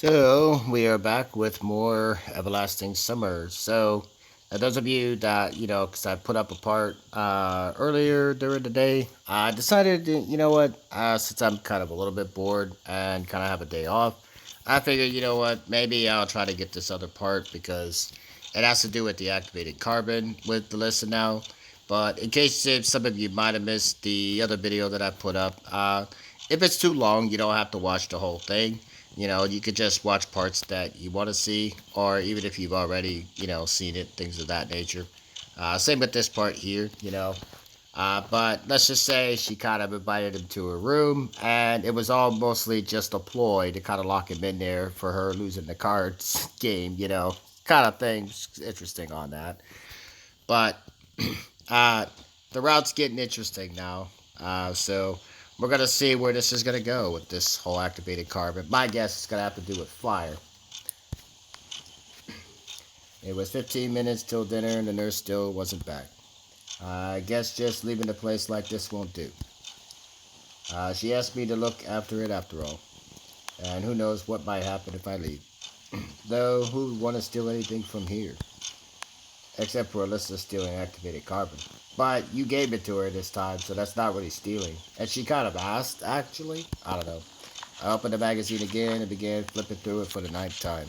So we are back with more Everlasting Summer. So those of you that because I put up a part earlier during the day, I decided to, what, since I'm kind of a little bit bored and kind of have a day off, I figured, what, maybe I'll try to get this other part because it has to do with the activated carbon with the listen now. But in case if some of you might have missed the other video that I put up, if it's too long, you don't have to watch the whole thing. You could just watch parts that you want to see, or even if you've already, seen it, things of that nature. Same with this part here, but let's just say she kind of invited him to her room, and it was all mostly just a ploy to kind of lock him in there for her losing the cards game, kind of things interesting on that. But uh, the route's getting interesting now. So we're gonna see where this is gonna go with this whole activated carbon. My guess is gonna have to do with fire. It was 15 minutes till dinner, and the nurse still wasn't back. I guess just leaving the place like this won't do. She asked me to look after it after all, and who knows what might happen if I leave. Though, who would want to steal anything from here? Except for Alisa stealing activated carbon. But you gave it to her this time, so that's not really stealing. And she kind of asked, actually. I don't know. I opened the magazine again and began flipping through it for the ninth time.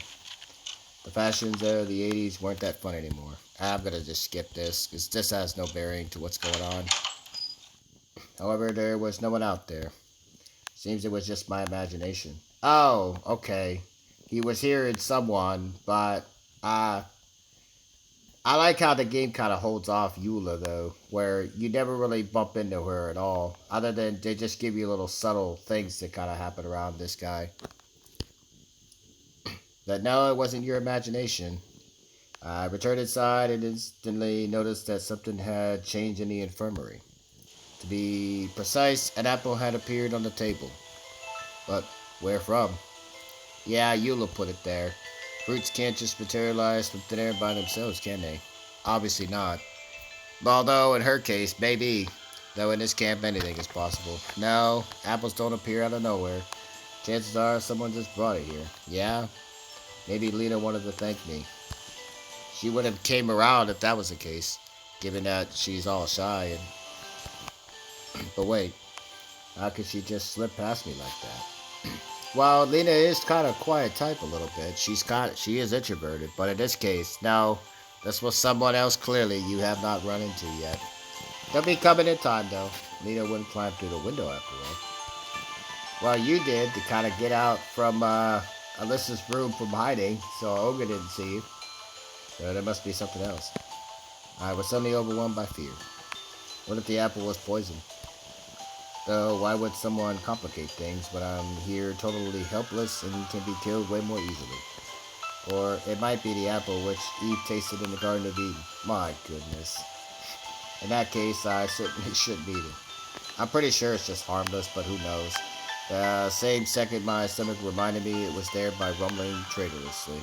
The fashions of the 80s weren't that fun anymore. I'm gonna just skip this, because this has no bearing to what's going on. However, there was no one out there. Seems it was just my imagination. Oh, okay. He was hearing someone, but, I like how the game kind of holds off Eula, though, where you never really bump into her at all, other than they just give you little subtle things that kind of happen around this guy. But no, it wasn't your imagination. I returned inside and instantly noticed that something had changed in the infirmary. To be precise, an apple had appeared on the table. But where from? Yeah, Eula put it there. Fruits can't just materialize from thin air by themselves, can they? Obviously not. Although, in her case, maybe. Though in this camp, anything is possible. No, apples don't appear out of nowhere. Chances are someone just brought it here. Yeah? Maybe Lena wanted to thank me. She would have came around if that was the case, given that she's all shy and... But wait, how could she just slip past me like that? Well, Lena is kind of quiet type a little bit. She is introverted, but in this case, no. This was someone else clearly you have not run into yet. They'll be coming in time, though. Lena wouldn't climb through the window after all. Well, you did to kind of get out from Alyssa's room from hiding, so Olga didn't see you. So there must be something else. I was suddenly overwhelmed by fear. What if the apple was poisoned? Though, why would someone complicate things when I'm here totally helpless and can be killed way more easily? Or it might be the apple which Eve tasted in the Garden of Eden. My goodness. In that case, I certainly shouldn't eat it. I'm pretty sure it's just harmless, but who knows. The same second my stomach reminded me it was there by rumbling traitorously.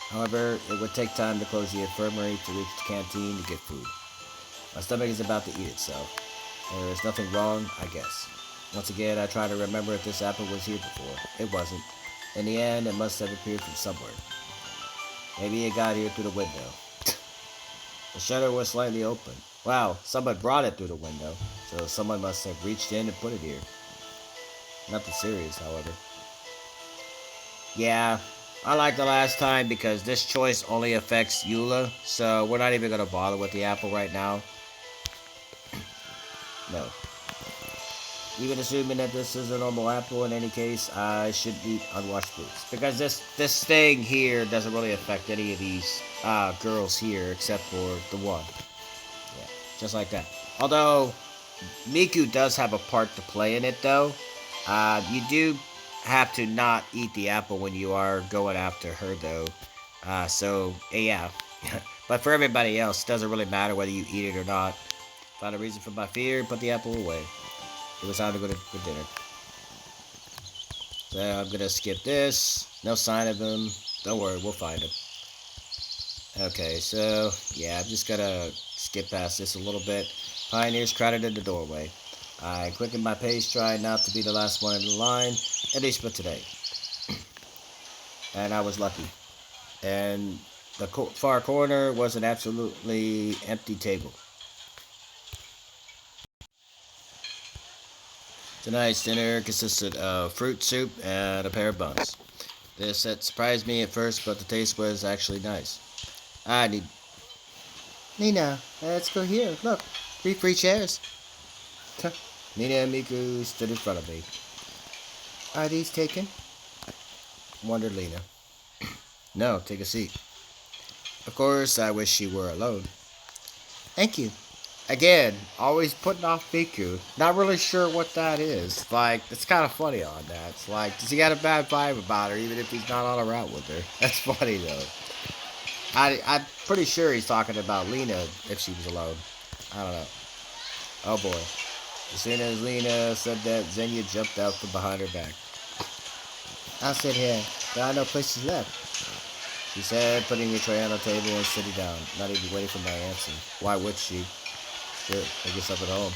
However, it would take time to close the infirmary to reach the canteen to get food. My stomach is about to eat itself. There is nothing wrong, I guess. Once again, I try to remember if this apple was here before. It wasn't. In the end, it must have appeared from somewhere. Maybe it got here through the window. The shutter was slightly open. Wow, someone brought it through the window, so someone must have reached in and put it here. Nothing serious, however. Yeah, unlike the last time, because this choice only affects Eula, so we're not even going to bother with the apple right now. No. Even assuming that this is a normal apple, in any case, I should eat unwashed fruits. Because this thing here doesn't really affect any of these girls here, except for the one. Yeah, just like that. Although, Miku does have a part to play in it, though. You do have to not eat the apple when you are going after her, though. Yeah. But for everybody else, it doesn't really matter whether you eat it or not. Found a reason for my fear, put the apple away. It was time to go for dinner. So I'm gonna skip this. No sign of him. Don't worry, we'll find him. Okay, so yeah, I'm just gonna skip past this a little bit. Pioneers crowded in the doorway. I quickened my pace, trying not to be the last one in the line, at least for today. and I was lucky. And the far corner was an absolutely empty table. Tonight's dinner consisted of fruit soup and a pair of buns. This set surprised me at first, but the taste was actually nice. I need. Nina, let's go here. Look, 3 free chairs. Nina and Miku stood in front of me. Are these taken? Wondered Lena. No, take a seat. Of course, I wish she were alone. Thank you. Again, always putting off Miku. Not really sure what that is. Like, it's kind of funny on that. It's like, does he got a bad vibe about her, even if he's not on a route with her? That's funny, though. I'm pretty sure he's talking about Lena if she was alone. I don't know. Oh boy. As soon as Lena said that, Xenia jumped out from behind her back. I'll sit here. There are no places left. She said, putting the tray on the table and sitting down, not even waiting for my answer. Why would she? Shit, I guess up at home.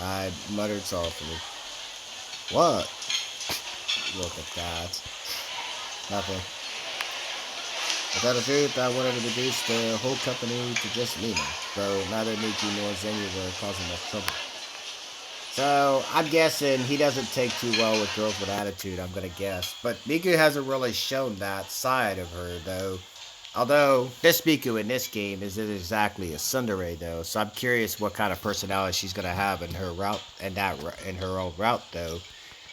I muttered sorrowfully. What? Look at that. Nothing. To tell the truth, I wanted to reduce the whole company to just Lena, though neither Miki nor Xenia were causing much trouble. So, I'm guessing he doesn't take too well with girls with attitude, I'm gonna guess. But Miku hasn't really shown that side of her, though. Although, this Miku in this game isn't exactly a tsundere, though. So I'm curious what kind of personality she's gonna have in her route, and that in her own route, though.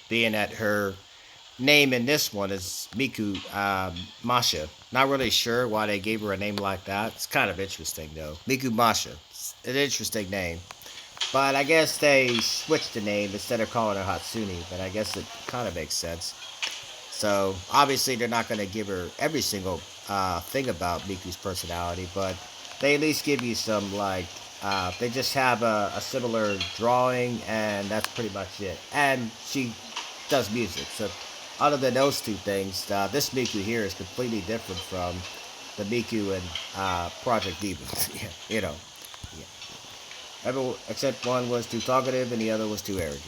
Being that her name in this one is Miku Masha. Not really sure why they gave her a name like that. It's kind of interesting, though. Miku Masha. It's an interesting name. But I guess they switched the name instead of calling her Hatsune, but I guess it kind of makes sense. So, obviously, they're not going to give her every single thing about Miku's personality, but they at least give you some, like, they just have a similar drawing, and that's pretty much it. And she does music, so other than those two things, this Miku here is completely different from the Miku in Project Demon. you know. Yeah. Except one was too talkative and the other was too arrogant.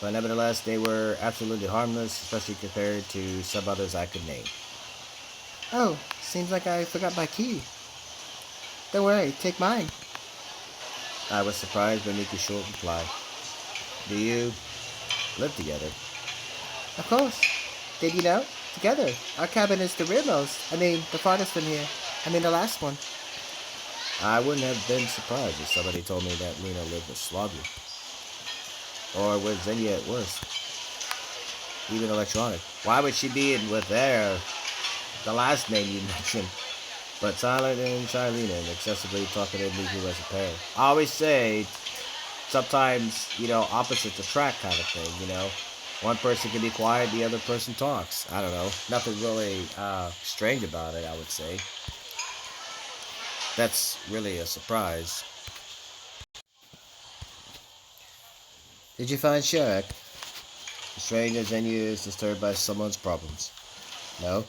But nevertheless, they were absolutely harmless, especially compared to some others I could name. Oh, seems like I forgot my key. Don't worry, take mine. I was surprised when Miku short replied. Do you live together? Of course. Did you know? Together. Our cabin is the rearmost. The farthest from here. The last one. I wouldn't have been surprised if somebody told me that Lena lived with Sloggy. Or with Xenia at worst. Even electronic. Why would she be in with the last name you mentioned? But silent and Shylena and excessively talkative Miku as a pair. I always say, sometimes, opposites attract kind of thing. One person can be quiet, the other person talks. I don't know. Nothing really strange about it, I would say. That's really a surprise. Did you find Shurik? Strange as any is disturbed by someone's problems. No?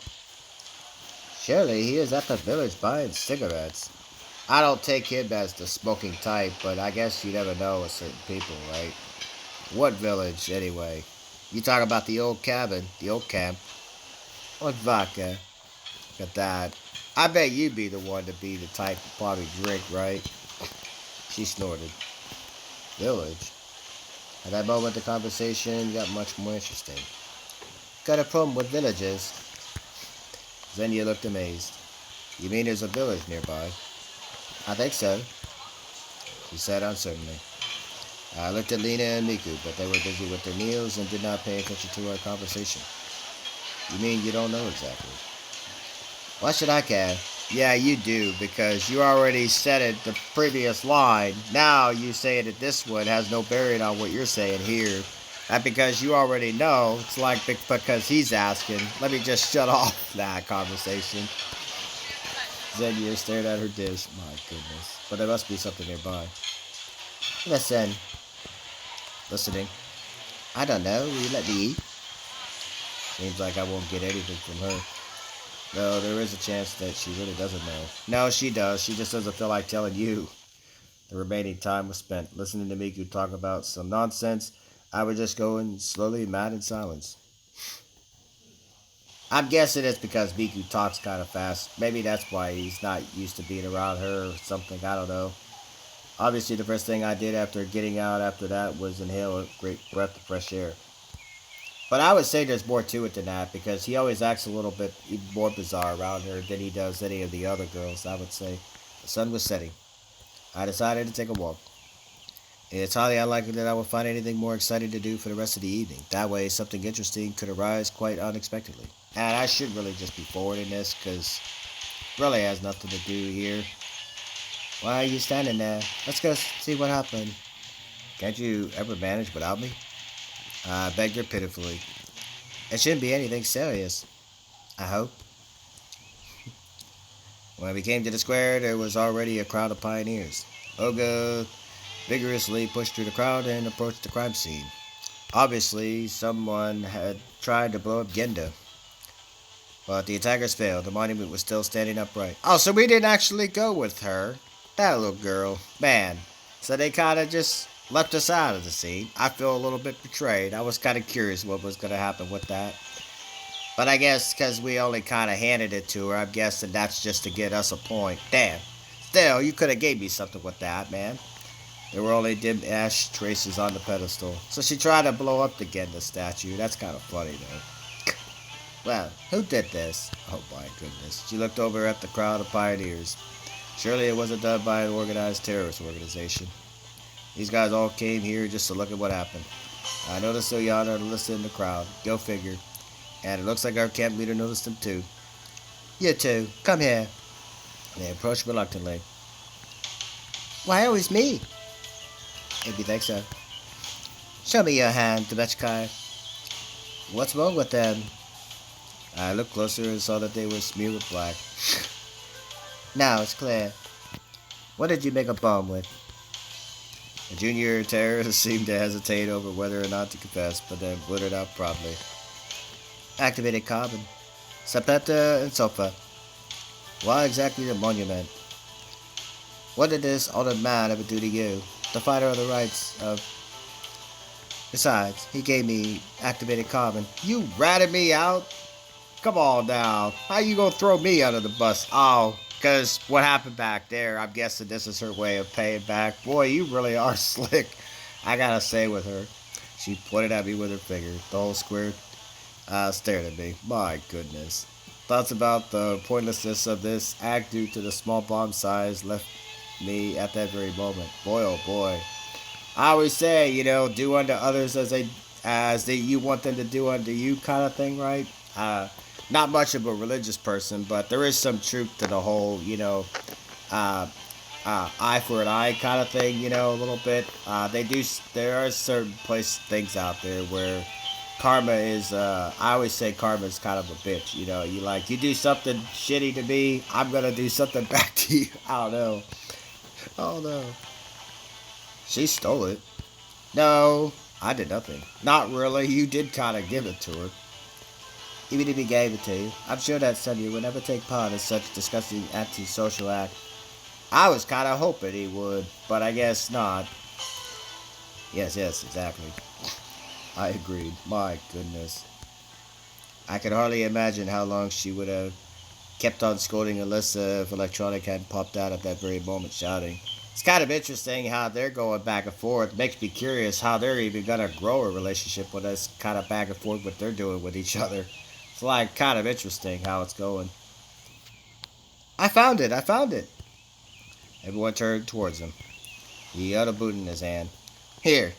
Surely he is at the village buying cigarettes. I don't take him as the smoking type, but I guess you never know with certain people, right? What village, anyway? You talk about the old cabin, the old camp. What vodka? Look at that. I bet you'd be the one to be the type to probably drink, right? She snorted. Village? At that moment, the conversation got much more interesting. Got a problem with villages? Xenia looked amazed. You mean there's a village nearby? I think so, she said uncertainly. I looked at Lena and Miku, but they were busy with their meals and did not pay attention to our conversation. You mean you don't know exactly? Why should I care? Yeah, you do, because you already said it the previous line. Now you say that this one has no bearing on what you're saying here. That because you already know, it's like because he's asking. Let me just shut off that conversation. Xenia stared at her dish. My goodness. But there must be something nearby. Listen. Listening. I don't know. Will you let me eat? Seems like I won't get anything from her. Though there is a chance that she really doesn't know. No, she does. She just doesn't feel like telling you. The remaining time was spent listening to Miku talk about some nonsense. I was just going slowly mad in silence. I'm guessing it's because Miku talks kind of fast. Maybe that's why he's not used to being around her or something. I don't know. Obviously, the first thing I did after getting out after that was inhale a great breath of fresh air. But I would say there's more to it than that because he always acts a little bit more bizarre around her than he does any of the other girls, I would say. The sun was setting. I decided to take a walk. It's highly unlikely that I would find anything more exciting to do for the rest of the evening. That way, something interesting could arise quite unexpectedly. And I should really just be forwarding this because really has nothing to do here. Why are you standing there? Let's go see what happened. Can't you ever manage without me? I begged her pitifully. It shouldn't be anything serious, I hope. When we came to the square, there was already a crowd of pioneers. Oga vigorously pushed through the crowd and approached the crime scene. Obviously, someone had tried to blow up Genda, but the attackers failed. The monument was still standing upright. Oh, so we didn't actually go with her. That little girl. Man. So they kind of just left us out of the scene. I feel a little bit betrayed. I was kind of curious what was going to happen with that. But I guess because we only kind of handed it to her, I'm guessing that's just to get us a point. Damn. Still, you could have gave me something with that, man. There were only dim ash traces on the pedestal. So she tried to blow up the Genda statue. That's kind of funny, though. Well, who did this? Oh my goodness. She looked over at the crowd of pioneers. Surely it wasn't done by an organized terrorist organization. These guys all came here just to look at what happened. I noticed Oyana and Alisa in the crowd. Go figure. And it looks like our camp leader noticed them too. You two, come here. They approached reluctantly. Why always me? If you think so. Show me your hand, Tibetchkai. What's wrong with them? I looked closer and saw that they were smeared with black. Now it's clear. What did you make a bomb with? The junior terrorist seemed to hesitate over whether or not to confess, but then blurted out proudly. Activated carbon. Sapeta and sulfur. Why exactly the monument? What did this honored man ever do to you? The fighter of the rights of... Besides, he gave me activated carbon. You ratted me out? Come on now. How you gonna throw me under the bus? Oh, because what happened back there, I'm guessing this is her way of paying back. Boy, you really are slick. I gotta say with her. She pointed at me with her finger. The whole square stared at me. My goodness. Thoughts about the pointlessness of this act due to the small bomb size left me at that very moment. Boy, oh boy. I always say, do unto others as you want them to do unto you kind of thing, right? Not much of a religious person, but there is some truth to the whole, eye for an eye kind of thing, a little bit. There are certain things out there where karma is, I always say karma is kind of a bitch, you do something shitty to me, I'm gonna do something back to you. I don't know. Oh no. She stole it. No, I did nothing. Not really, you did kind of give it to her. Even if he gave it to you, I'm sure that Sonya would never take part in such disgusting antisocial act. I was kind of hoping he would, but I guess not. Yes, exactly. I agreed. My goodness. I could hardly imagine how long she would have kept on scolding Alisa if Electronic hadn't popped out at that very moment shouting. It's kind of interesting how they're going back and forth. Makes me curious how they're even going to grow a relationship with us kind of back and forth what they're doing with each other. It's like kind of interesting how it's going. I found it. Everyone turned towards him. He held a boot in his hand. Here.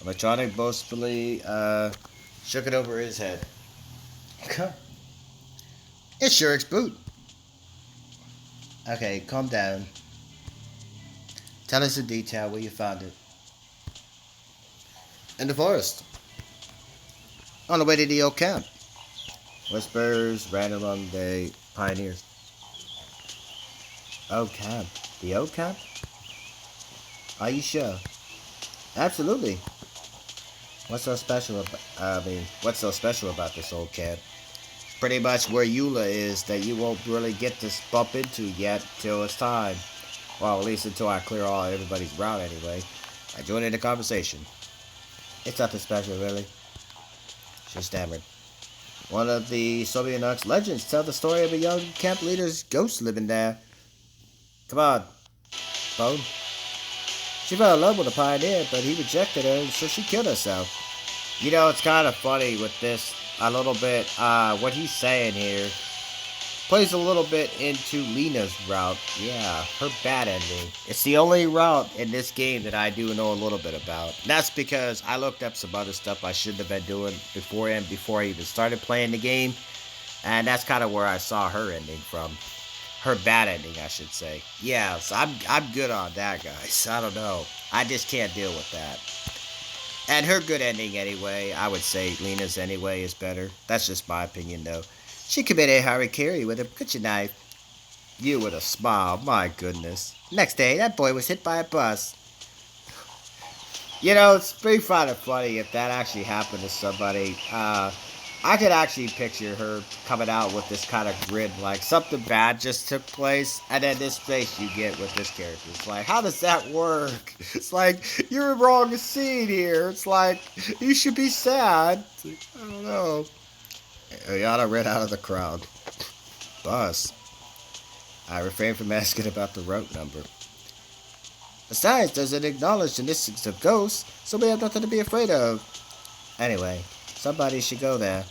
Electronic boastfully shook it over his head. It's Shurik's boot. Okay, calm down. Tell us in detail where you found it. In the forest. On the way to the old camp. Whispers ran among the pioneers. Old camp? The old camp? Are you sure? Absolutely. What's so special about this old camp? Pretty much where Eula is that you won't really get to bump into yet till it's time. Well, at least until I clear everybody's route anyway. I joined in the conversation. It's nothing special, really. She stammered. One of the Soviet legends tell the story of a young camp leader's ghost living there. Come on, Bone. She fell in love with a pioneer, but he rejected her, so she killed herself. You know, it's kind of funny with this a little bit. What he's saying here plays a little bit into Lena's route. Yeah, her bad ending. It's the only route in this game that I do know a little bit about. That's because I looked up some other stuff I shouldn't have been doing beforehand before I even started playing the game. And that's kind of where I saw her ending from. Her bad ending, I should say. Yeah, so I'm good on that, guys. I don't know. I just can't deal with that. And her good ending anyway, I would say Lena's anyway is better. That's just my opinion, though. She committed harikiri with a butcher knife. You with a smile, my goodness. Next day, that boy was hit by a bus. You know, it's pretty funny if that actually happened to somebody. I could actually picture her coming out with this kind of grin, like something bad just took place, and then this face you get with this character. It's like, how does that work? It's like, you're wrong scene here. It's like, you should be sad. Like, I don't know. Ayana ran out of the crowd. Bus. I refrained from asking about the route number. The science doesn't acknowledge the existence of ghosts, so we have nothing to be afraid of. Anyway, somebody should go there.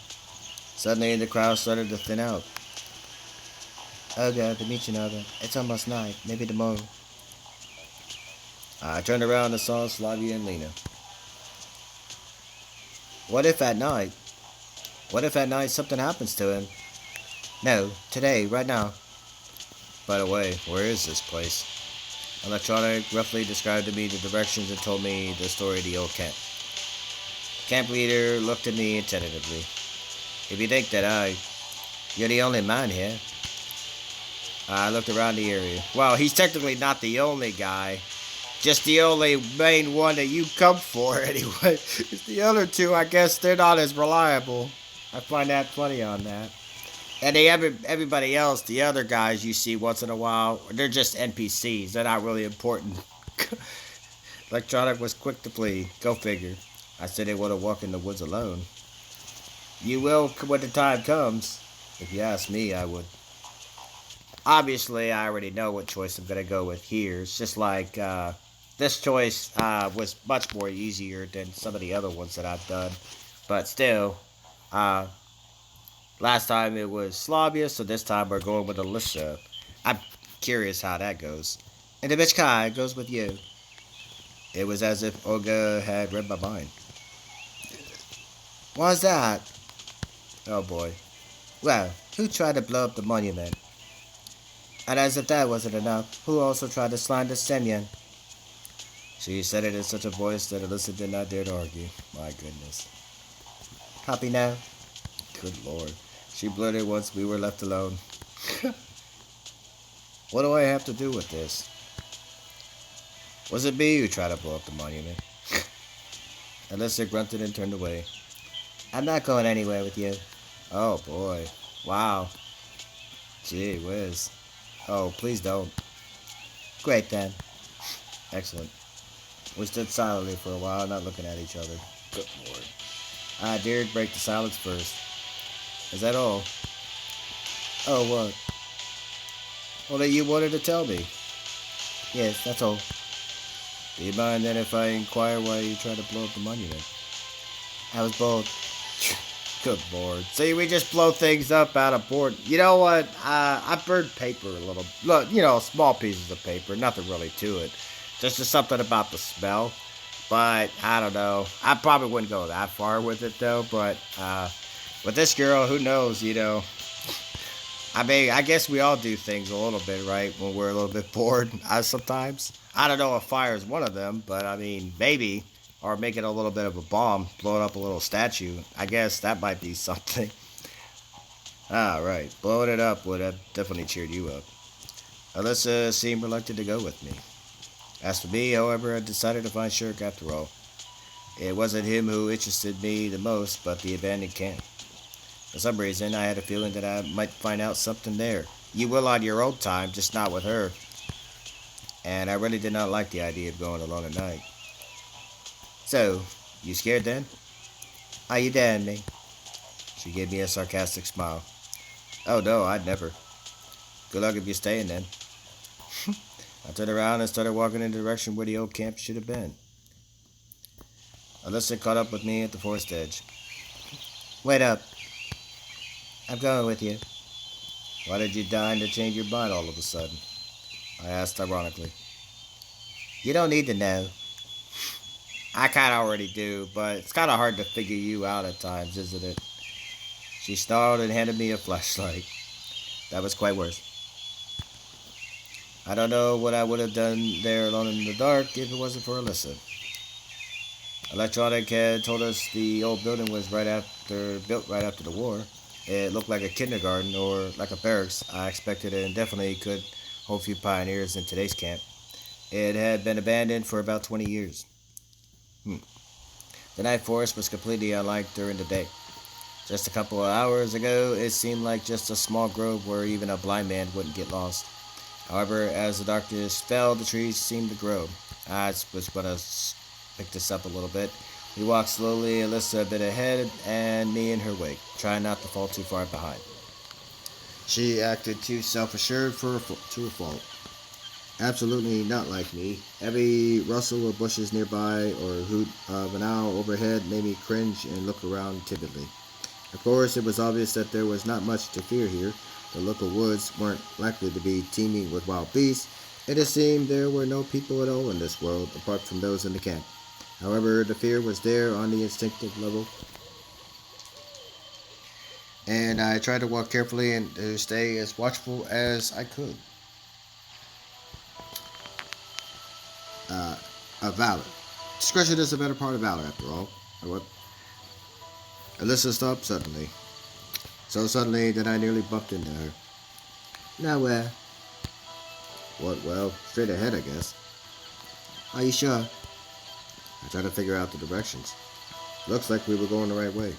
Suddenly, the crowd started to thin out. Oh god, to meet you another. It's almost night. Maybe tomorrow. I turned around and saw Slavia and Lena. What if at night something happens to him? No, today, right now. By the way, where is this place? Electronic roughly described to me the directions and told me the story of the old camp. Camp leader looked at me attentively. If you think that you're the only man here. I looked around the area. Well, he's technically not the only guy. Just the only main one that you come for, anyway. The other two, I guess, they're not as reliable. I find that funny on that. And everybody else, the other guys you see once in a while, they're just NPCs. They're not really important. Electronic was quick to flee. Go figure. I said they want to walk in the woods alone. You will when the time comes. If you ask me, I would. Obviously, I already know what choice I'm going to go with here. It's just like, this choice was much more easier than some of the other ones that I've done. But still, last time it was Slavia, so this time we're going with Alisa. I'm curious how that goes. And the bitch Kai goes with you. It was as if Olga had read my mind. Why's that? Oh boy. Well, who tried to blow up the monument? And as if that wasn't enough, who also tried to slander Semyon? She said it in such a voice that Alisa did not dare to argue. My goodness. Happy now? Good lord. She blurted once we were left alone. What do I have to do with this? Was it me who tried to blow up the monument? Alisa grunted and turned away. I'm not going anywhere with you. Oh boy. Wow. Gee whiz. Oh, please don't. Great then. Excellent. We stood silently for a while, not looking at each other. Good lord. I dared break the silence first. Is that all? Oh, what? Well, that you wanted to tell me. Yes, that's all. Do you mind then if I inquire why you tried to blow up the monument? I was bored. Good lord. See, we just blow things up out of board. You know what? I burned paper a little. Look, you know, small pieces of paper. Nothing really to it. Just something about the smell. But, I don't know. I probably wouldn't go that far with it, though. But, with this girl, who knows, you know. I mean, I guess we all do things a little bit, right? When we're a little bit bored, sometimes. I don't know if fire is one of them, but, I mean, maybe. Or make it a little bit of a bomb, blowing up a little statue. I guess that might be something. Right. Blowing it up would have definitely cheered you up. Alisa seemed reluctant to go with me. As for me, however, I decided to find Shurik after all. It wasn't him who interested me the most, but the abandoned camp. For some reason, I had a feeling that I might find out something there. You will on your own time, just not with her. And I really did not like the idea of going alone at night. So, you scared then? Are you daring me? She gave me a sarcastic smile. Oh no, I'd never. Good luck if you're staying then. I turned around and started walking in the direction where the old camp should have been. Alisa caught up with me at the forest edge. Wait up. I'm going with you. Why did you deign to change your mind all of a sudden? I asked ironically. You don't need to know. I kinda already do, but it's kinda hard to figure you out at times, isn't it? She snarled and handed me a flashlight. That was quite worse. I don't know what I would have done there alone in the dark if it wasn't for Alisa. Electronic had told us the old building was built right after the war. It looked like a kindergarten or like a barracks. I expected it and definitely could hold a few pioneers in today's camp. It had been abandoned for about 20 years. The night forest was completely unlike during the day. Just a couple of hours ago, it seemed like just a small grove where even a blind man wouldn't get lost. However, as the darkness fell, the trees seemed to grow. I was going to pick this up a little bit. We walked slowly, Alisa a bit ahead, and me in her wake, trying not to fall too far behind. She acted too self-assured to a fault. Absolutely not like me. Every rustle of bushes nearby or hoot of an owl overhead made me cringe and look around timidly. Of course, it was obvious that there was not much to fear here. The local woods weren't likely to be teeming with wild beasts. It seemed there were no people at all in this world, apart from those in the camp. However, the fear was there on the instinctive level, and I tried to walk carefully and to stay as watchful as I could. A valor. Discretion is a better part of valor, after all. Alisa stopped suddenly. So suddenly that I nearly bumped into her. Now where? What, well, straight ahead, I guess. Are you sure? I tried to figure out the directions. Looks like we were going the right way.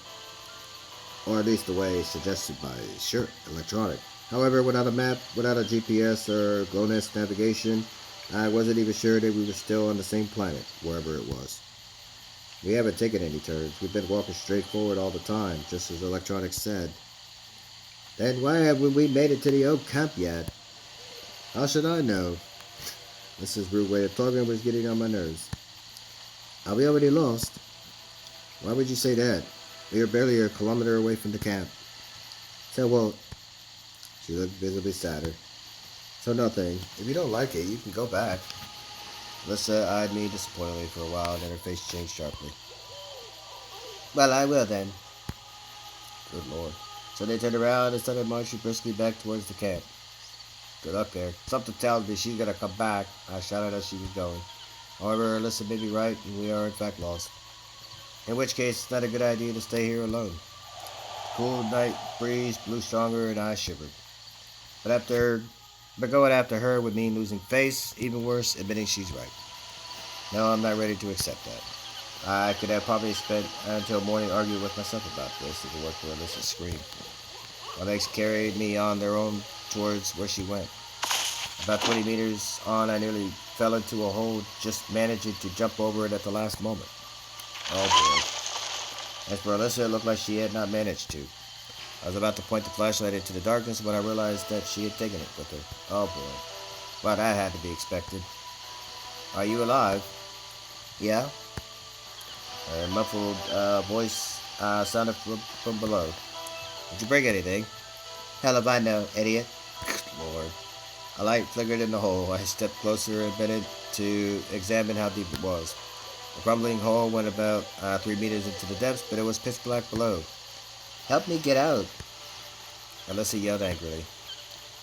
Or at least the way suggested by Shurik, electronic. However, without a map, without a GPS or GLONASS navigation, I wasn't even sure that we were still on the same planet, wherever it was. We haven't taken any turns. We've been walking straight forward all the time, just as electronics said. Then why haven't we made it to the old camp yet? How should I know? This is rude way of talking was getting on my nerves. Are we already lost? Why would you say that? We are barely a kilometer away from the camp. So what? She looked visibly sadder. So nothing. If you don't like it, you can go back. Alisa eyed me disappointingly for a while, and then her face changed sharply. Well, I will then. Good lord. So they turned around and started marching briskly back towards the camp. Good luck there. Something tells me she's gonna come back. I shouted as she was going. However, Alisa may be right, and we are in fact lost. In which case, it's not a good idea to stay here alone. The cool night breeze blew stronger, and I shivered. But going after her would mean losing face, even worse, admitting she's right. No, I'm not ready to accept that. I could have probably spent until morning arguing with myself about this if it weren't for Alisa's scream. My legs carried me on their own towards where she went. About 20 meters on, I nearly fell into a hole, just managing to jump over it at the last moment. Oh boy. As for Alisa, it looked like she had not managed to. I was about to point the flashlight into the darkness when I realized that she had taken it with her. Oh boy. Well, that had to be expected. Are you alive? Yeah? A muffled voice sounded from below. Did you break anything? Hell if I know, idiot. Lord. A light flickered in the hole. I stepped closer and bent to examine how deep it was. The crumbling hole went about 3 meters into the depths, but it was pitch black below. Help me get out. Alisa yelled angrily.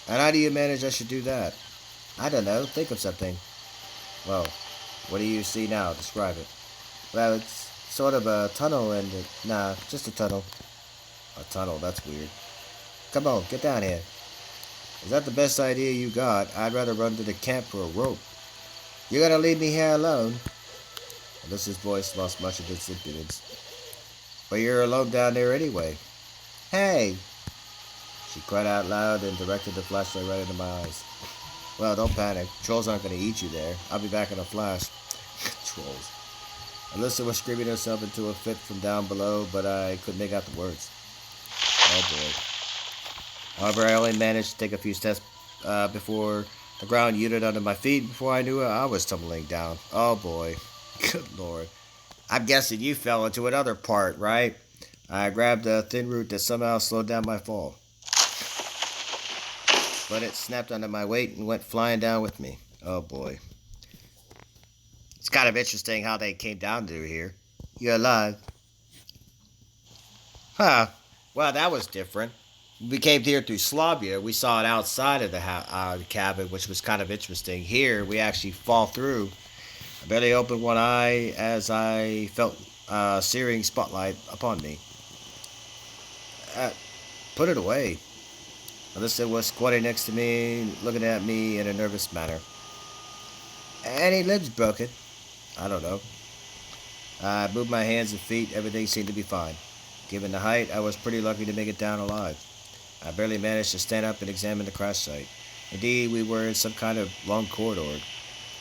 And how do you manage I should do that? I don't know. Think of something. Well, what do you see now? Describe it. Well, it's sort of a tunnel and... Nah, just a tunnel. A tunnel? That's weird. Come on, get down here. Is that the best idea you got? I'd rather run to the camp for a rope. You're gonna leave me here alone? Alyssa's voice lost much of its impudence. But you're alone down there anyway. Hey! She cried out loud and directed the flashlight right into my eyes. Well, don't panic. Trolls aren't going to eat you there. I'll be back in a flash. Trolls. Alisa was screaming herself into a fit from down below, but I couldn't make out the words. Oh boy. However, I only managed to take a few steps before the ground yielded under my feet. Before I knew it, I was tumbling down. Oh boy. Good lord. I'm guessing you fell into another part, right? I grabbed a thin root that somehow slowed down my fall, but it snapped under my weight and went flying down with me. Oh boy. It's kind of interesting how they came down through here. You're alive. Huh. Well, that was different. We came here through Slavia. We saw it outside of the cabin, which was kind of interesting. Here, we actually fall through. I barely opened one eye as I felt a searing spotlight upon me. Put it away. Alisa was squatting next to me, looking at me in a nervous manner. Any limbs broken? I don't know. I moved my hands and feet. Everything seemed to be fine. Given the height, I was pretty lucky to make it down alive. I barely managed to stand up and examine the crash site. Indeed, we were in some kind of long corridor.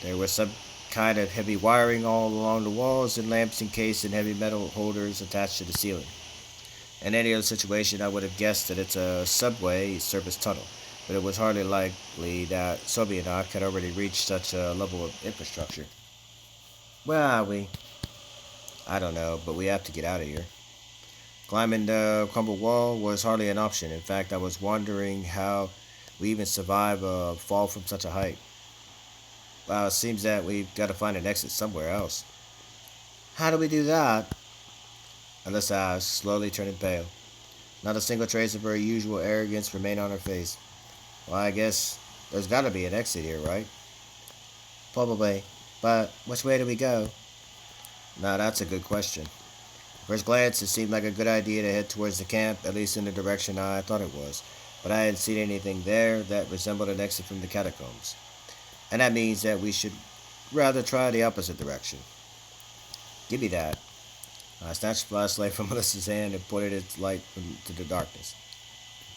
There was some kind of heavy wiring all along the walls and lamps encased in heavy metal holders attached to the ceiling. In any other situation, I would have guessed that it's a subway service tunnel, but it was hardly likely that Sovietnock had already reached such a level of infrastructure. Where are we? I don't know, but we have to get out of here. Climbing the crumbled wall was hardly an option. In fact, I was wondering how we even survive a fall from such a height. Well, it seems that we've got to find an exit somewhere else. How do we do that? Alisa asked, slowly turning pale. Not a single trace of her usual arrogance remained on her face. Well, I guess there's got to be an exit here, right? Probably. But which way do we go? Now, that's a good question. First glance, it seemed like a good idea to head towards the camp, at least in the direction I thought it was. But I hadn't seen anything there that resembled an exit from the catacombs. And that means that we should rather try the opposite direction. Give me that. I snatched the flashlight from Melissa's hand and pointed its light into the darkness.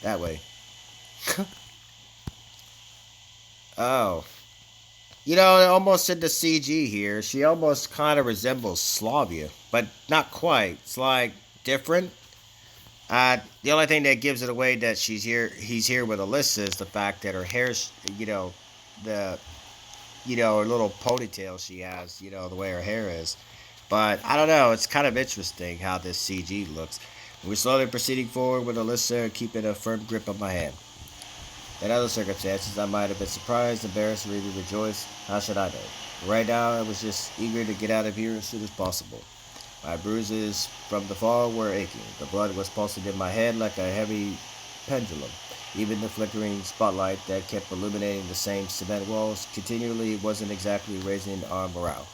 That way. Oh. You know, almost in the CG here, she almost kind of resembles Slavia, but not quite. It's like different. The only thing that gives it away that he's here with Alisa is the fact that her hair's, the, her little ponytail she has, the way her hair is. But I don't know, it's kind of interesting how this CG looks. We're slowly proceeding forward with Alisa keeping a firm grip on my hand. In other circumstances, I might have been surprised, embarrassed, or even rejoiced. How should I know? Right now, I was just eager to get out of here as soon as possible. My bruises from the fall were aching. The blood was pulsing in my head like a heavy pendulum. Even the flickering spotlight that kept illuminating the same cement walls continually wasn't exactly raising our morale.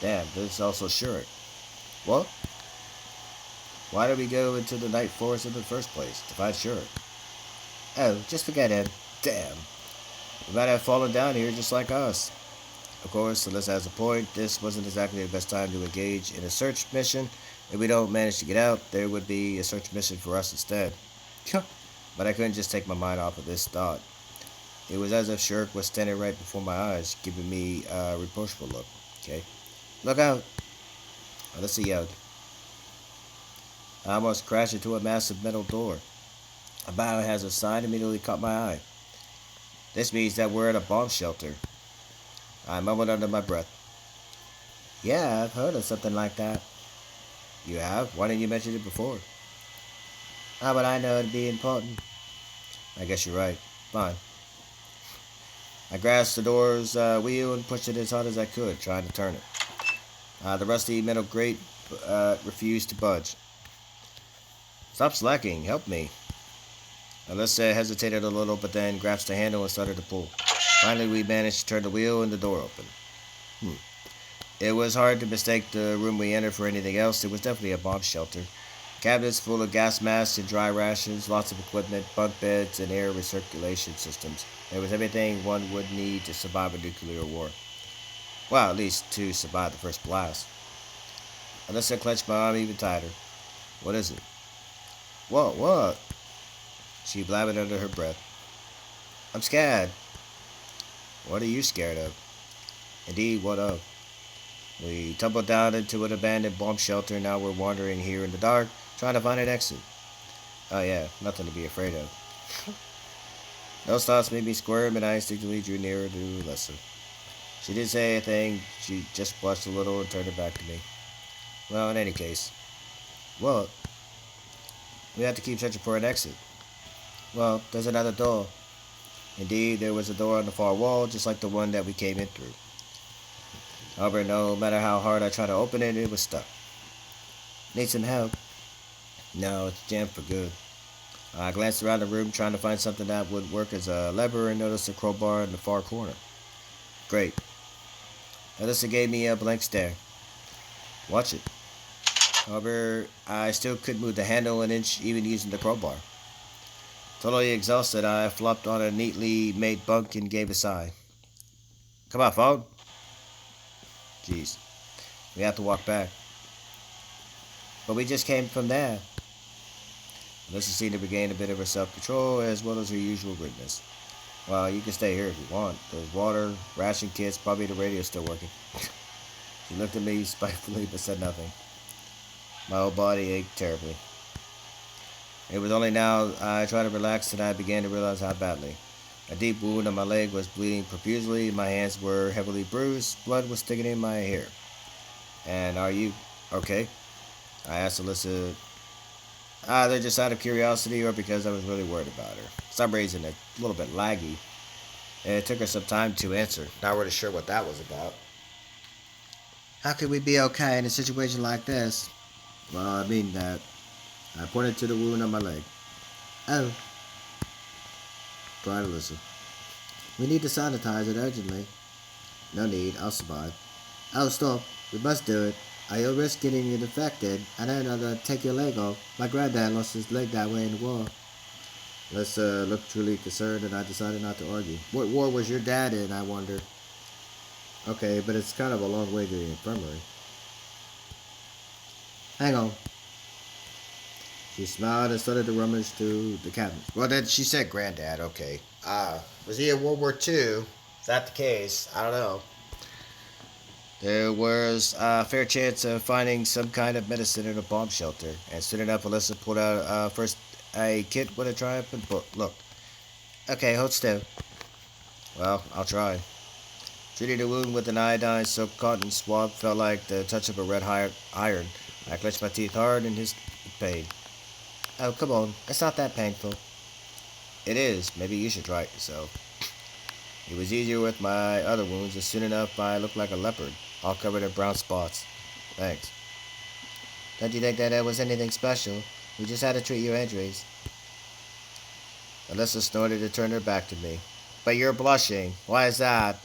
Damn, there's also Shurik. What? Why did we go into the night forest in the first place? To find Shurik. Oh, just forget him. Damn. We might have fallen down here just like us. Of course, Alisa has a point. This wasn't exactly the best time to engage in a search mission. If we don't manage to get out, there would be a search mission for us instead. But I couldn't just take my mind off of this thought. It was as if Shurik was standing right before my eyes, giving me a reproachful look. Okay? Look out! Alisa yelled. I almost crashed into a massive metal door. A biohazard sign immediately caught my eye. This means that we're at a bomb shelter. I mumbled under my breath. Yeah, I've heard of something like that. You have? Why didn't you mention it before? How would I know it'd be important? I guess you're right. Fine. I grasped the door's wheel and pushed it as hard as I could, trying to turn it. The rusty metal grate refused to budge. Stop slacking. Help me. Alisa hesitated a little, but then grasped the handle and started to pull. Finally, we managed to turn the wheel and the door open. It was hard to mistake the room we entered for anything else. It was definitely a bomb shelter. Cabinets full of gas masks and dry rations, lots of equipment, bunk beds, and air recirculation systems. There was everything one would need to survive a nuclear war. Well, at least to survive the first blast. Alisa clenched my arm even tighter. What is it? What? She blabbered under her breath. I'm scared. What are you scared of? Indeed, what of? We tumbled down into an abandoned bomb shelter. Now we're wandering here in the dark, trying to find an exit. Oh yeah, nothing to be afraid of. Those thoughts made me squirm, and I instinctively drew nearer to Alisa. She didn't say anything. She just blushed a little and turned it back to me. Well, in any case, well, we have to keep searching for an exit. Well, there's another door. Indeed, there was a door on the far wall, just like the one that we came in through. However, no matter how hard I tried to open it, it was stuck. Need some help? No, it's jammed for good. I glanced around the room trying to find something that would work as a lever and noticed a crowbar in the far corner. Great. Alyssa gave me a blank stare. Watch it. However, I still couldn't move the handle an inch even using the crowbar. Totally exhausted, I flopped on a neatly made bunk and gave a sigh. Come on, phone. Jeez. We have to walk back. But we just came from there. Alyssa seemed to regain a bit of her self-control as well as her usual rudeness. Well, you can stay here if you want. There's water, ration kits, probably the radio's still working. She looked at me spitefully but said nothing. My whole body ached terribly. It was only now I tried to relax that I began to realize how badly. A deep wound on my leg was bleeding profusely, my hands were heavily bruised, blood was sticking in my hair. And are you okay? I asked Alyssa, either just out of curiosity or because I was really worried about her. For some reason, a little bit laggy. And it took her some time to answer. Not really sure what that was about. How could we be okay in a situation like this? Well, I mean that. I pointed to the wound on my leg. Oh, cried Alyssa. We need to sanitize it urgently. No need, I'll survive. Oh, stop. We must do it. You'll risk getting it infected, and then I'll take your leg off. My granddad lost his leg that way in the war. Alyssa looked truly concerned, and I decided not to argue. What war was your dad in, I wonder? Okay, but it's kind of a long way to the infirmary. Hang on. She smiled and started to rummage through the cabinets. Well, then she said granddad, okay. Was he in World War II? Is that the case? I don't know. There was a fair chance of finding some kind of medicine in a bomb shelter. And soon enough, Alyssa pulled out first a kit with a triumphant book. Look. Okay, hold still. Well, I'll try. Treating the wound with an iodine-soaked cotton swab felt like the touch of a red iron. I clenched my teeth hard and hissed with pain. Oh, come on. It's not that painful. It is. Maybe you should try it yourself. It was easier with my other wounds, and soon enough I looked like a leopard, all covered in brown spots. Thanks. Don't you think that there was anything special? We just had to treat your injuries. Alyssa snorted and turned her back to me. But you're blushing. Why is that?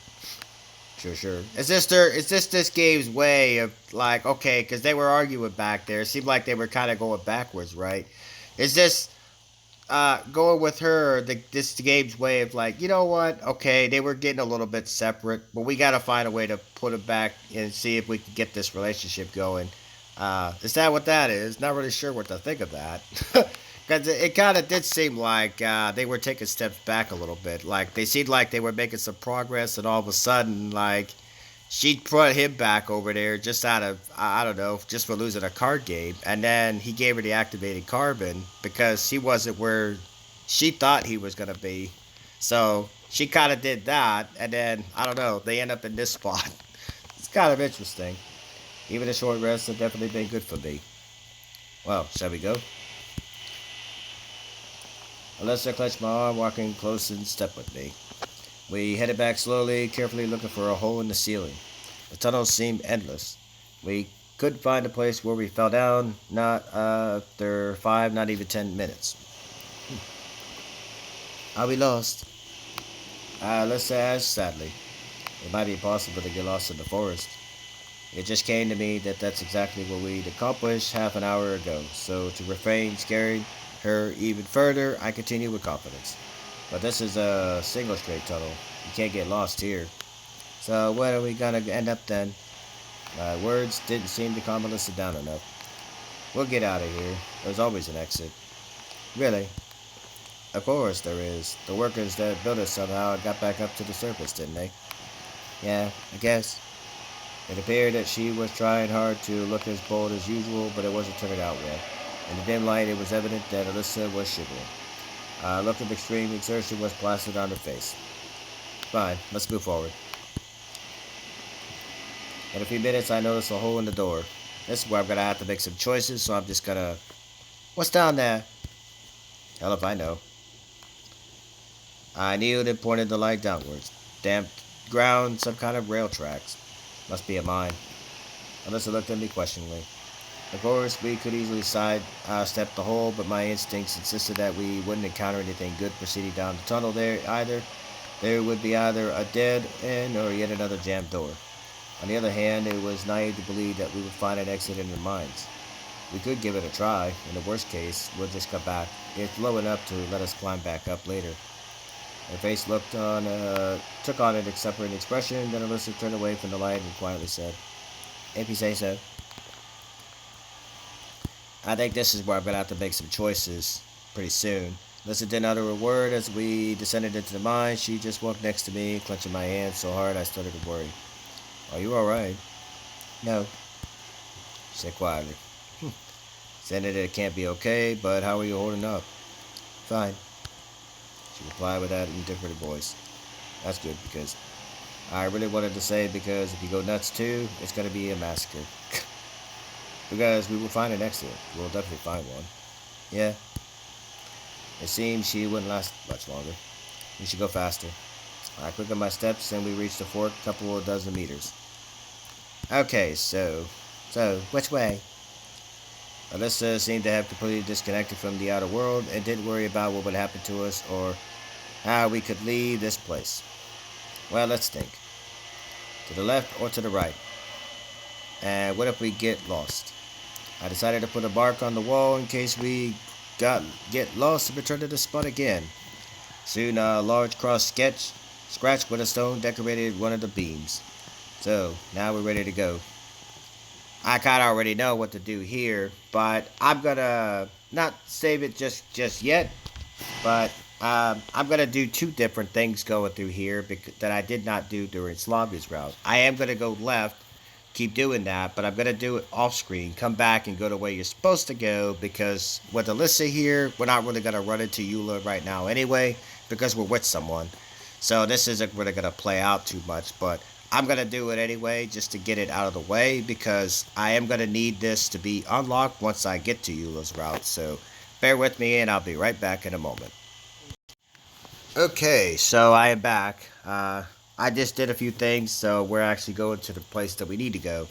Sure. Is this game's way of, like, okay, because they were arguing back there. It seemed like they were kind of going backwards, right? Is this going with her, this game's way of, like, you know what? Okay, they were getting a little bit separate, but we got to find a way to put them back and see if we can get this relationship going. Is that what that is? Not really sure what to think of that. Because it kind of did seem like they were taking steps back a little bit. Like, they seemed like they were making some progress, and all of a sudden, like, she put him back over there just out of, I don't know, just for losing a card game. And then he gave her the activated carbon because he wasn't where she thought he was going to be. So she kind of did that, and then, I don't know, they end up in this spot. It's kind of interesting. Even a short rest have definitely been good for me. Well, shall we go? Alyssa clenched my arm, walking close in step with me. We headed back slowly, carefully looking for a hole in the ceiling. The tunnel seemed endless. We couldn't find a place where we fell down, not after 5, not even 10 minutes. Are we lost? Alyssa asked sadly. It might be possible to get lost in the forest. It just came to me that that's exactly what we'd accomplished half an hour ago, so to refrain scaring her even further, I continued with confidence. But this is a single straight tunnel. You can't get lost here. So where are we gonna end up then? My words didn't seem to calm Alyssa down enough. We'll get out of here. There's always an exit. Really? Of course there is. The workers that built it somehow got back up to the surface, didn't they? Yeah, I guess. It appeared that she was trying hard to look as bold as usual, but it wasn't turning out well. In the dim light, it was evident that Alisa was shivering. A look of extreme exertion was plastered on her face. Fine, let's move forward. In a few minutes, I noticed a hole in the door. This is where I'm gonna have to make some choices, so I'm just gonna... What's down there? Hell if I know. I kneeled and pointed the light downwards. Damp ground, some kind of rail tracks. Must be a mine. Alyssa looked at me questioningly. Of course, we could easily step the hole, but my instincts insisted that we wouldn't encounter anything good proceeding down the tunnel there either. There would be either a dead end or yet another jammed door. On the other hand, it was naive to believe that we would find an exit in the mines. We could give it a try. In the worst case, we'll just come back. It's low enough to let us climb back up later. Her face took on an accepting expression, then Alyssa turned away from the light and quietly said, "If you say so." I think this is where I'm going to have to make some choices pretty soon. Alyssa didn't utter a word as we descended into the mine. She just walked next to me, clenching my hand so hard I started to worry. "Are you alright?" "No," she said quietly. Saying that it can't be okay, but how are you holding up?" "Fine," she replied with that indifferent voice. That's good, because I really wanted to say, because if you go nuts too, it's going to be a massacre. Because we will find an exit. We'll definitely find one. Yeah. It seems she wouldn't last much longer. We should go faster. I quickened my steps and we reached the fork a couple of dozen meters. Okay, so, which way? Alyssa seemed to have completely disconnected from the outer world and didn't worry about what would happen to us or how we could leave this place. Well, let's think. To the left or to the right? And what if we get lost? I decided to put a mark on the wall in case we get lost and return to the spot again. Soon a large cross scratched with a stone decorated one of the beams. So, now we're ready to go. I kind of already know what to do here, but I'm gonna not save it just yet, but I'm gonna do two different things going through here that I did not do during Slavia's route. I am gonna go left, keep doing that, but I'm gonna do it off screen, come back and go the way you're supposed to go, because with Alyssa here, we're not really gonna run into Eula right now anyway, because we're with someone. So this isn't really gonna play out too much, but I'm going to do it anyway just to get it out of the way, because I am going to need this to be unlocked once I get to Eula's route. So bear with me and I'll be right back in a moment. Okay, so I am back. I just did a few things, so we're actually going to the place that we need to go.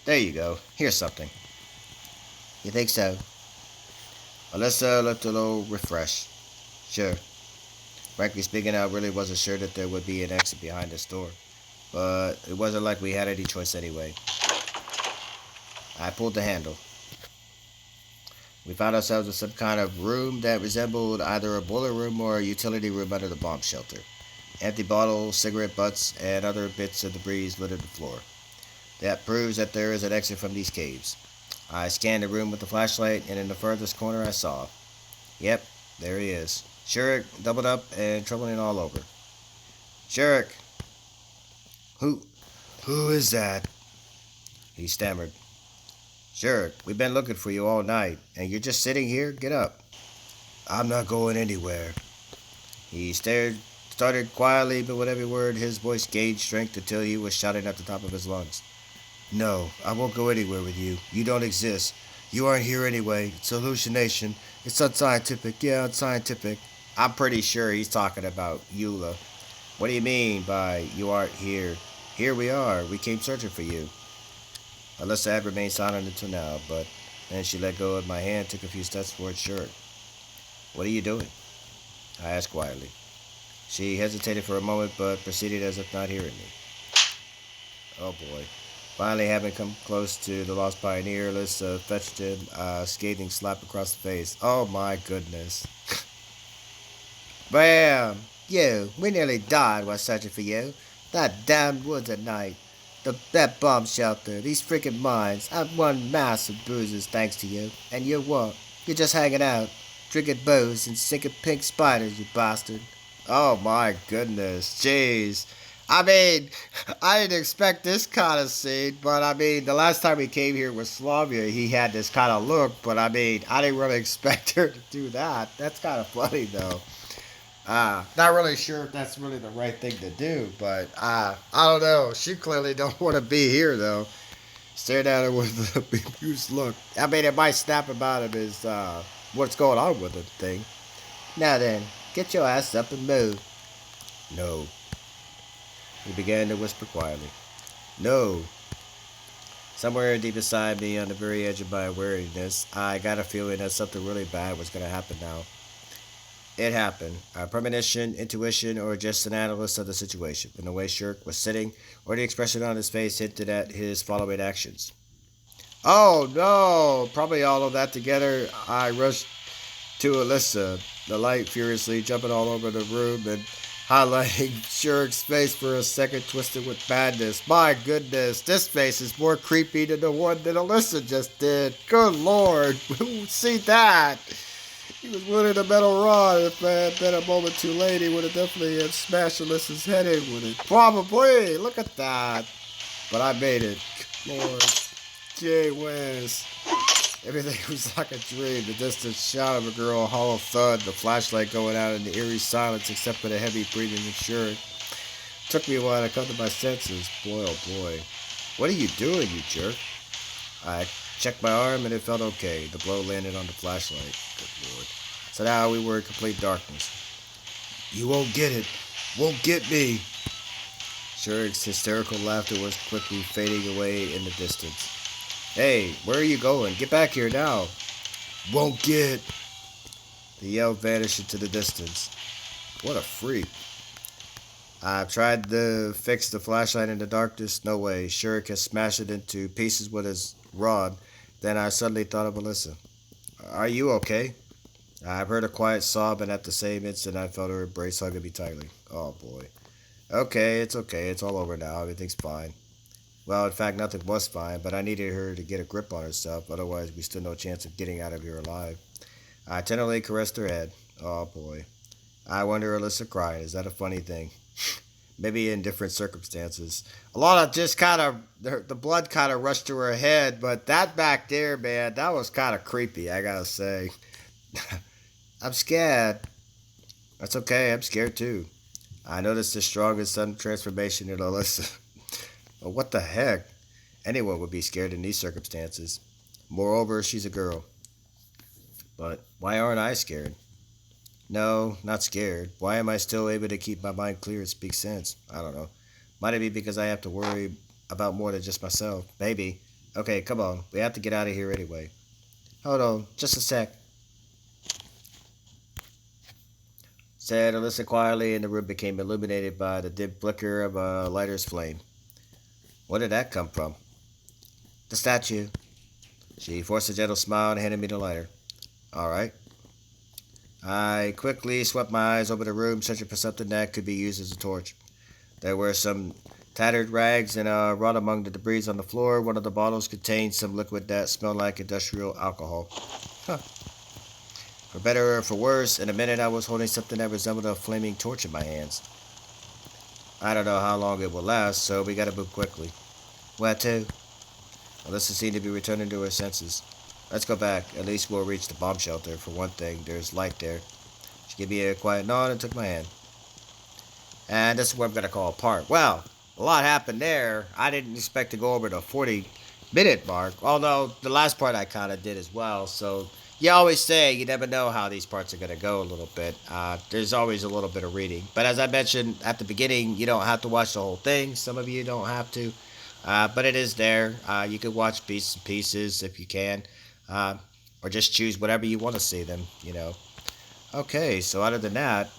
There you go. Here's something. You think so? Alyssa looked a little refreshed. Sure. Frankly speaking, I really wasn't sure that there would be an exit behind this door. But it wasn't like we had any choice anyway. I pulled the handle. We found ourselves in some kind of room that resembled either a boiler room or a utility room under the bomb shelter. Empty bottles, cigarette butts, and other bits of debris littered the floor. That proves that there is an exit from these caves. I scanned the room with the flashlight, and in the furthest corner I saw. Yep, there he is. Shurik, doubled up and trembling all over. Shurik! Who is that? He stammered. Sure, we've been looking for you all night, and you're just sitting here? Get up. I'm not going anywhere. He started quietly, but with every word his voice gained strength until he was shouting at the top of his lungs. No, I won't go anywhere with you. You don't exist. You aren't here anyway. It's a hallucination. It's unscientific. Yeah, unscientific. I'm pretty sure he's talking about Eula. What do you mean by you aren't here? Here we are. We came searching for you. Alyssa had remained silent until now, but then she let go of my hand and took a few steps towards Shurik. What are you doing? I asked quietly. She hesitated for a moment, but proceeded as if not hearing me. Oh boy. Finally, having come close to the lost pioneer, Alyssa fetched him a scathing slap across the face. Oh my goodness. Bam! You, we nearly died while searching for you. That damned woods at night. That bomb shelter. These freaking mines. I've won massive bruises thanks to you. And you're what? You're just hanging out. Drinking booze and sinking pink spiders, you bastard. Oh my goodness. Jeez. I mean, I didn't expect this kind of scene, but I mean, the last time he came here with Slavia, he had this kind of look, but I mean, I didn't really expect her to do that. That's kind of funny, though. Not really sure if that's really the right thing to do, but I don't know. She clearly don't want to be here, though. Stared at her with a bemused look. I mean, it might snap about him is what's going on with the thing. Now then, get your ass up and move. No. He began to whisper quietly. No. Somewhere deep inside me, on the very edge of my wariness, I got a feeling that something really bad was going to happen now. It happened. A premonition, intuition, or just an analyst of the situation. From the way Shirk was sitting, or the expression on his face hinted at his following actions. Oh no! Probably all of that together, I rushed to Alisa, the light furiously jumping all over the room and highlighting Shurik's face for a second, twisted with madness. My goodness, this face is more creepy than the one that Alisa just did. Good lord, who see that? He was winning a metal rod. If I had been a moment too late, he would have definitely have smashed Alyssa's head in with it. Probably. Look at that. But I made it. Lord. Gee whiz. Everything was like a dream. The distant shout of a girl, a hollow thud, the flashlight going out in the eerie silence except for the heavy breathing of Shurik. Took me a while to come to my senses. Boy, oh boy. What are you doing, you jerk? I checked my arm and it felt okay. The blow landed on the flashlight. Good lord. So now we were in complete darkness. You won't get it. Won't get me. Shurik's hysterical laughter was quickly fading away in the distance. Hey, where are you going? Get back here now. Won't get. The yell vanished into the distance. What a freak. I tried to fix the flashlight in the darkness. No way. Shurik had smashed it into pieces with his rod. Then I suddenly thought of Alisa. Are you okay? I heard a quiet sob, and at the same instant I felt her embrace hugging me tightly. Oh boy. Okay. It's all over now. Everything's fine. Well, in fact, nothing was fine, but I needed her to get a grip on herself. Otherwise, we stood no chance of getting out of here alive. I tenderly caressed her head. Oh boy. I wonder Alisa cried. Is that a funny thing? Maybe in different circumstances. A lot of just kind of, the blood kind of rushed to her head, but that back there, man, that was kind of creepy, I gotta say. I'm scared. That's okay, I'm scared too. I noticed the strong and sudden transformation in Alisa. Well, what the heck? Anyone would be scared in these circumstances. Moreover, she's a girl. But why aren't I scared? No, not scared. Why am I still able to keep my mind clear and speak sense? I don't know. Might it be because I have to worry about more than just myself? Maybe. Okay, come on. We have to get out of here anyway. Hold on, just a sec. Said Alisa quietly, and the room became illuminated by the dim flicker of a lighter's flame. Where did that come from? The statue. She forced a gentle smile and handed me the lighter. All right. I quickly swept my eyes over the room, searching for something that could be used as a torch. There were some tattered rags and a rod among the debris on the floor. One of the bottles contained some liquid that smelled like industrial alcohol. Huh. For better or for worse, in a minute I was holding something that resembled a flaming torch in my hands. I don't know how long it will last, so we gotta move quickly. Where to? Alyssa seemed to be returning to her senses. Let's go back. At least we'll reach the bomb shelter. For one thing, there's light there. She gave me a quiet nod and took my hand. And this is what I'm going to call a part. Well, a lot happened there. I didn't expect to go over the 40-minute mark, although the last part I kind of did as well. So you always say you never know how these parts are going to go a little bit. There's always a little bit of reading. But as I mentioned at the beginning, you don't have to watch the whole thing. Some of you don't have to. But it is there. You can watch bits and pieces if you can. Or just choose whatever you want to see them, you know. Okay, so other than that,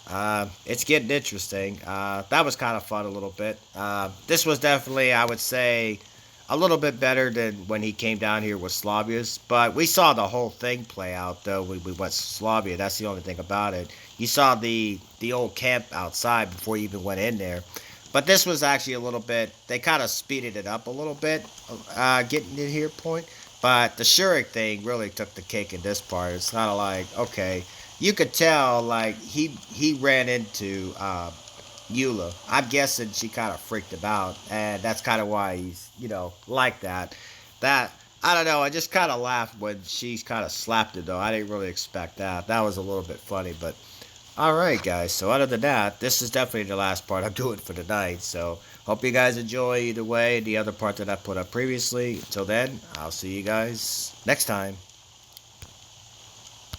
it's getting interesting. That was kind of fun a little bit. This was definitely, I would say, a little bit better than when he came down here with Slavius. But we saw the whole thing play out, though, when we went to Slavia. That's the only thing about it. You saw the old camp outside before you even went in there. But this was actually a little bit, they kind of speeded it up a little bit, getting in here point. But the Shurik thing really took the cake in this part. It's kind of like, okay, you could tell, like, he ran into Eula. I'm guessing she kind of freaked him out, and that's kind of why he's, like that. That, I don't know, I just kind of laughed when she kind of slapped him, though. I didn't really expect that. That was a little bit funny, but alright, guys. So, other than that, this is definitely the last part I'm doing for the night. So, hope you guys enjoy either way the other part that I put up previously. Until then, I'll see you guys next time.